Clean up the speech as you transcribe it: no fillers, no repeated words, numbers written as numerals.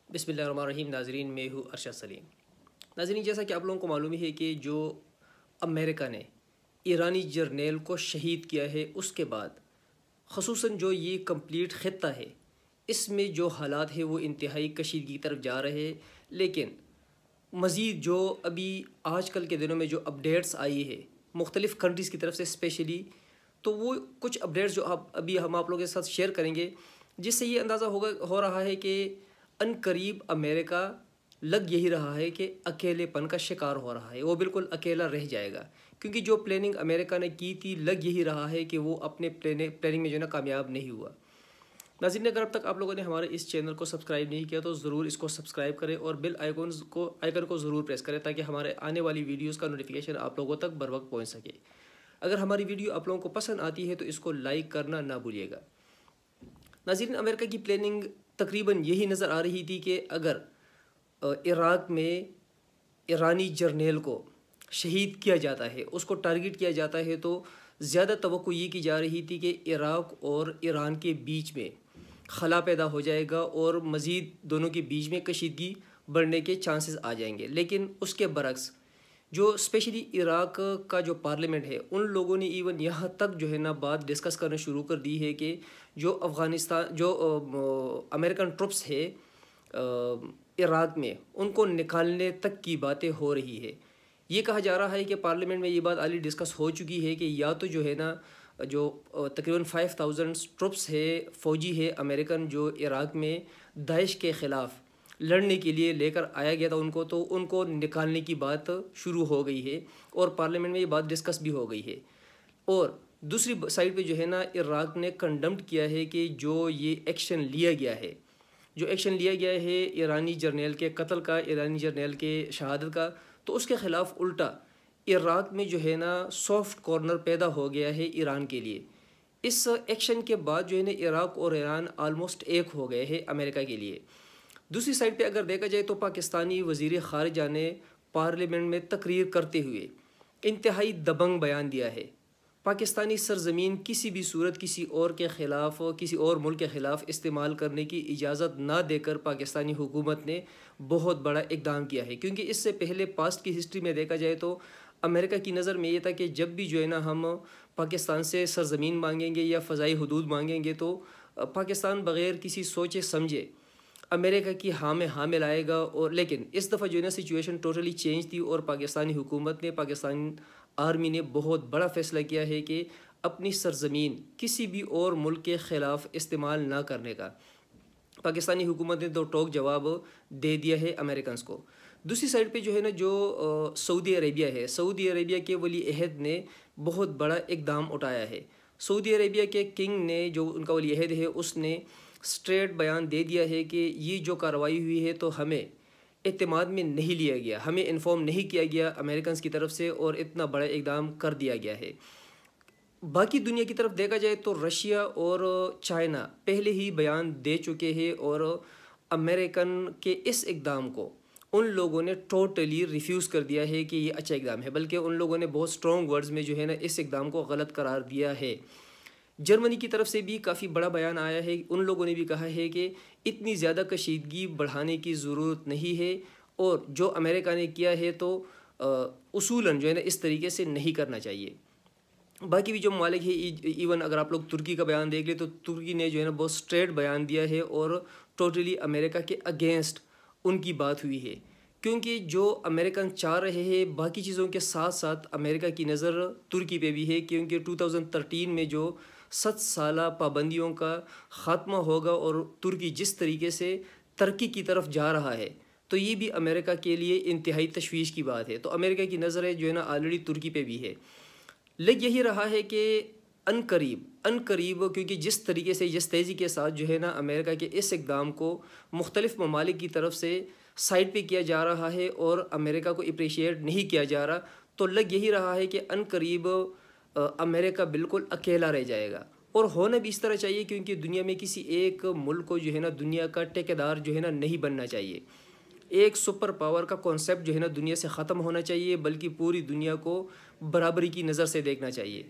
بسم اللہ الرحمن الرحیم۔ ناظرین، میں ہوں ارشد سلیم۔ ناظرین، جیسا کہ آپ لوگوں کو معلوم ہے کہ جو امریکہ نے ایرانی جرنیل کو شہید کیا ہے، اس کے بعد خصوصاً جو یہ کمپلیٹ خطہ ہے، اس میں جو حالات ہے وہ انتہائی کشیدگی کی طرف جا رہے ہیں۔ لیکن مزید جو ابھی آج کل کے دنوں میں جو اپڈیٹس آئی ہے مختلف کنٹریز کی طرف سے اسپیشلی، تو وہ کچھ اپڈیٹس جو ابھی ہم آپ لوگوں کے ساتھ شیئر کریں گے، جس سے یہ اندازہ ہو رہا ہے کہ ان قریب امریکہ لگ یہی رہا ہے کہ اکیلے پن کا شکار ہو رہا ہے، وہ بالکل اکیلا رہ جائے گا، کیونکہ جو پلاننگ امریکہ نے کی تھی لگ یہی رہا ہے کہ وہ اپنے پلاننگ میں جو ہے نا کامیاب نہیں ہوا۔ ناظرین، اگر اب تک آپ لوگوں نے ہمارے اس چینل کو سبسکرائب نہیں کیا تو ضرور اس کو سبسکرائب کریں اور بیل آئیکن کو ضرور پریس کریں تاکہ ہمارے آنے والی ویڈیوز کا نوٹیفیکیشن آپ لوگوں تک بر وقت پہنچ سکے۔ اگر ہماری ویڈیو آپ لوگوں کو پسند آتی ہے تو اس کو لائک کرنا نہ بھولیے گا۔ ناظرین، امریکہ کی پلاننگ تقریباً یہی نظر آ رہی تھی کہ اگر عراق میں ایرانی جرنیل کو شہید کیا جاتا ہے، اس کو ٹارگٹ کیا جاتا ہے، تو زیادہ توقع یہ کی جا رہی تھی کہ عراق اور ایران کے بیچ میں خلا پیدا ہو جائے گا اور مزید دونوں کے بیچ میں کشیدگی بڑھنے کے چانسز آ جائیں گے۔ لیکن اس کے برعکس جو اسپیشلی عراق کا جو پارلیمنٹ ہے، ان لوگوں نے ایون یہاں تک جو ہے نا بات ڈسکس کرنا شروع کر دی ہے کہ جو امریکن ٹروپس ہے عراق میں، ان کو نکالنے تک کی باتیں ہو رہی ہے۔ یہ کہا جا رہا ہے کہ پارلیمنٹ میں یہ بات آلریڈی ڈسکس ہو چکی ہے کہ یا تو جو ہے نا جو تقریباً 5000 ٹروپس ہے، فوجی ہے امریکن، جو عراق میں داعش کے خلاف لڑنے کے لیے لے کر آیا گیا تھا تو ان کو نکالنے کی بات شروع ہو گئی ہے اور پارلیمنٹ میں یہ بات ڈسکس بھی ہو گئی ہے۔ اور دوسری سائڈ پہ جو ہے نا عراق نے کنڈمڈ کیا ہے کہ جو یہ ایکشن لیا گیا ہے ایرانی جرنیل کے قتل کا، ایرانی جرنیل کے شہادت کا، تو اس کے خلاف الٹا عراق میں جو ہے نا سافٹ کارنر پیدا ہو گیا ہے ایران کے لیے۔ اس ایکشن کے بعد جو ہے نا عراق اور ایران آلموسٹ ایک ہو گئے ہیں امریکہ کے لیے۔ دوسری سائڈ پہ اگر دیکھا جائے تو پاکستانی وزیر خارجہ نے پارلیمنٹ میں تقریر کرتے ہوئے انتہائی دبنگ بیان دیا ہے۔ پاکستانی سرزمین کسی بھی صورت کسی اور ملک کے خلاف استعمال کرنے کی اجازت نہ دے کر پاکستانی حکومت نے بہت بڑا اقدام کیا ہے، کیونکہ اس سے پہلے پاسٹ کی ہسٹری میں دیکھا جائے تو امریکہ کی نظر میں یہ تھا کہ جب بھی جو ہے نا ہم پاکستان سے سرزمین مانگیں گے یا فضائی حدود مانگیں گے تو پاکستان بغیر کسی سوچے سمجھے امریکہ کی ہاں میں ہاں ملائے گا۔ اور لیکن اس دفعہ جو ہے نا سچویشن ٹوٹلی چینج تھی اور پاکستانی حکومت نے، پاکستانی آرمی نے بہت بڑا فیصلہ کیا ہے کہ اپنی سرزمین کسی بھی اور ملک کے خلاف استعمال نہ کرنے کا۔ پاکستانی حکومت نے تو ٹوک جواب دے دیا ہے امریکنز کو۔ دوسری سائڈ پہ جو ہے نا جو سعودی عربیہ ہے، سعودی عربیہ کے ولی عہد نے بہت بڑا اقدام اٹھایا ہے۔ سعودی عربیہ کے کنگ نے، جو ان کا ولی عہد ہے، اس نے اسٹریٹ بیان دے دیا ہے کہ یہ جو کارروائی ہوئی ہے تو ہمیں اعتماد میں نہیں لیا گیا، ہمیں انفارم نہیں کیا گیا امریکنز کی طرف سے اور اتنا بڑا اقدام کر دیا گیا ہے۔ باقی دنیا کی طرف دیکھا جائے تو رشیا اور چائنا پہلے ہی بیان دے چکے ہیں اور امریکن کے اس اقدام کو ان لوگوں نے ٹوٹلی ریفیوز کر دیا ہے کہ یہ اچھا اقدام ہے، بلکہ ان لوگوں نے بہت سٹرونگ ورڈز میں جو ہے نا اس اقدام کو غلط قرار دیا ہے۔ جرمنی کی طرف سے بھی کافی بڑا بیان آیا ہے، ان لوگوں نے بھی کہا ہے کہ اتنی زیادہ کشیدگی بڑھانے کی ضرورت نہیں ہے اور جو امریکہ نے کیا ہے تو اصولاً جو ہے نا اس طریقے سے نہیں کرنا چاہیے۔ باقی بھی جو ممالک ہے، ایون اگر آپ لوگ ترکی کا بیان دیکھ لیں تو ترکی نے جو ہے نا بہت اسٹریٹ بیان دیا ہے اور ٹوٹلی امریکہ کے اگینسٹ ان کی بات ہوئی ہے، کیونکہ جو امریکن چاہ رہے ہیں باقی چیزوں کے ساتھ ساتھ امریکہ کی نظر ترکی پہ بھی ہے، کیونکہ 2013 میں جو 7 سالہ پابندیوں کا خاتمہ ہوگا اور ترکی جس طریقے سے ترقی کی طرف جا رہا ہے تو یہ بھی امریکہ کے لیے انتہائی تشویش کی بات ہے۔ تو امریکہ کی نظر جو ہے نا آلریڈی ترکی پہ بھی ہے۔ لگ یہی رہا ہے کہ ان قریب کیونکہ جس طریقے سے، جس تیزی کے ساتھ جو ہے نا امریکہ کے اس اقدام کو مختلف ممالک کی طرف سے سائڈ پہ کیا جا رہا ہے اور امریکہ کو اپریشیٹ نہیں کیا جا رہا، تو لگ یہی رہا ہے کہ ان قریب امریکہ بالکل اکیلا رہ جائے گا۔ اور ہونا بھی اس طرح چاہیے، کیونکہ دنیا میں کسی ایک ملک کو جو ہے نا دنیا کا ٹھیکیدار جو ہے نا نہیں بننا چاہیے۔ ایک سپر پاور کا کانسیپٹ جو ہے نا دنیا سے ختم ہونا چاہیے، بلکہ پوری دنیا کو برابری کی نظر سے دیکھنا چاہیے۔